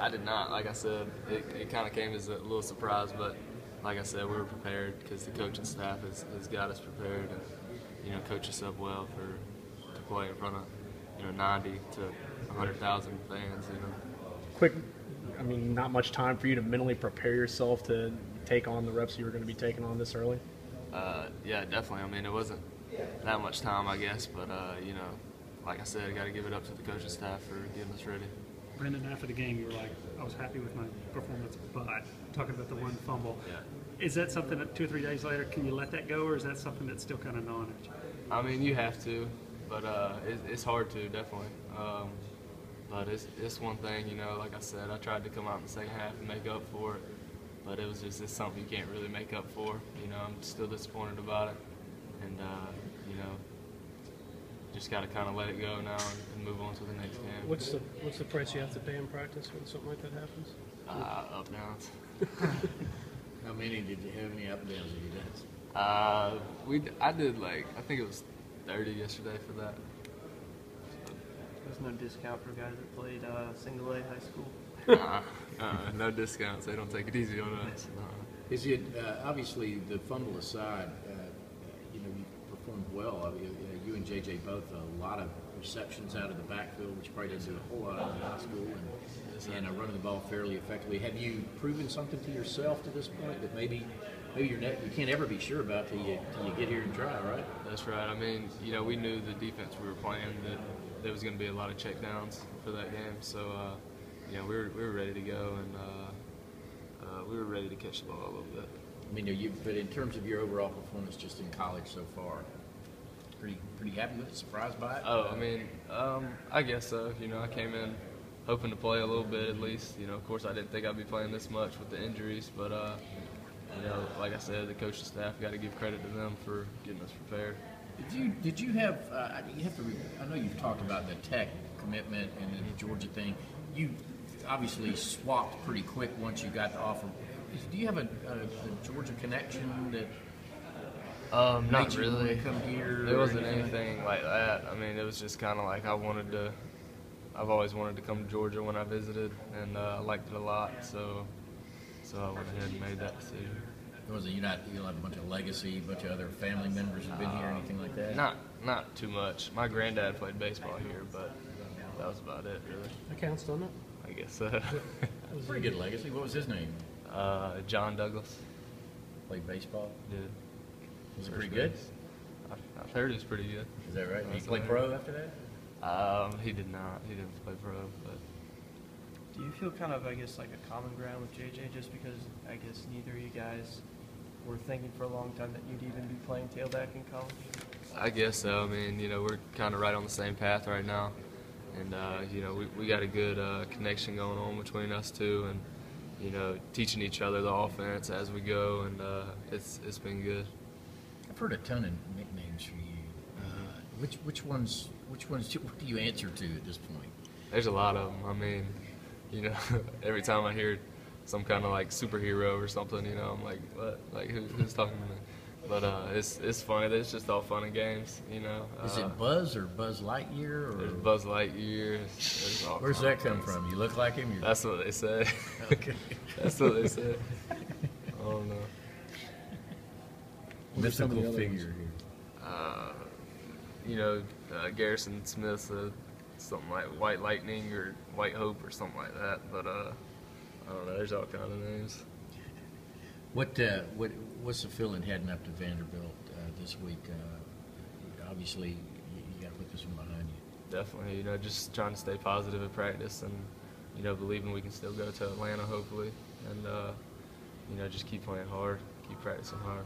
I did not. Like I said, it kind of came as a little surprise, but like I said, we were prepared because the coaching staff has got us prepared and, coach us up well to play in front of, 90 to 100,000 fans, Quick, not much time for you to mentally prepare yourself to take on the reps you were going to be taking on this early? Yeah, definitely. It wasn't that much time, I guess, but, like I said, I got to give it up to the coaching staff for getting us ready. Brendan, after the game, you were like, I was happy with my performance, but talking about the one fumble. Yeah. Is that something that 2 or 3 days later, can you let that go, or is that something that's still kind of gnawing at you? You have to, but it's hard to, definitely. But it's one thing, like I said, I tried to come out in the second half and make up for it, but it's something you can't really make up for. I'm still disappointed about it, and, just got to kind of let it go now and move on to the next game. What's the price you have to pay in practice when something like that happens? Up downs. How many did you have? Any up and downs did you dance? I did I think it was 30 yesterday for that. There's no discount for guys that played single A high school. No discounts. They don't take it easy on us. Is it obviously the fumble aside? You performed well. You and JJ both a lot of receptions out of the backfield, which probably doesn't do a whole lot in high school, and running the ball fairly effectively. Have you proven something to yourself to this point that maybe you can't ever be sure about till you get here and try, right? That's right. We knew the defense we were playing that there was going to be a lot of checkdowns for that game, so we were ready to go, and we were ready to catch the ball a little bit. But in terms of your overall performance just in college so far, pretty happy with it, surprised by it? I guess so. I came in hoping to play a little bit at least. Of course I didn't think I'd be playing this much with the injuries, but like I said, the coaching staff, got to give credit to them for getting us prepared. Did you have? I know you've talked about the Tech commitment and the Georgia thing. You obviously swapped pretty quick once you got the offer. Do you have a Georgia connection that? Not really. Come here. There wasn't anything like that. It was just kind of like I've always wanted to come to Georgia when I visited, and I liked it a lot. So I went ahead and made that decision. You don't have a bunch of legacy, a bunch of other family members who've been here, anything like that? Not too much. My granddad played baseball here, but that was about it, really. That counts, doesn't it? I guess so. Pretty good legacy. What was his name? John Douglas. Played baseball? Did. Was it pretty good? I've heard he was pretty good. Is that right? Did he play pro after that? He did not. He didn't play pro. But Do you feel kind of, like a common ground with JJ just because, neither of you guys were thinking for a long time that you'd even be playing tailback in college? I guess so. We're kind of right on the same path right now. And, we got a good connection going on between us two and, teaching each other the offense as we go, and it's been good. I've heard a ton of nicknames for you. Which ones what do you answer to at this point? There's a lot of them. Every time I hear some kind of superhero or something, I'm like, what? Who's talking to me? But it's funny. It's just all fun and games, Is it Buzz or Buzz Lightyear? Or? There's Buzz Lightyear. Where's that come from? You look like him? That's what they say. Okay. That's what they say. I don't know. Mythical figure here. Garrison Smith said something like White Lightning or White Hope or something like that. But I don't know. There's all kind of names. What's the feeling heading up to Vanderbilt this week? Obviously, you got to put this one behind you. Definitely. Just trying to stay positive at practice and believing we can still go to Atlanta hopefully, and just keep playing hard, keep practicing hard.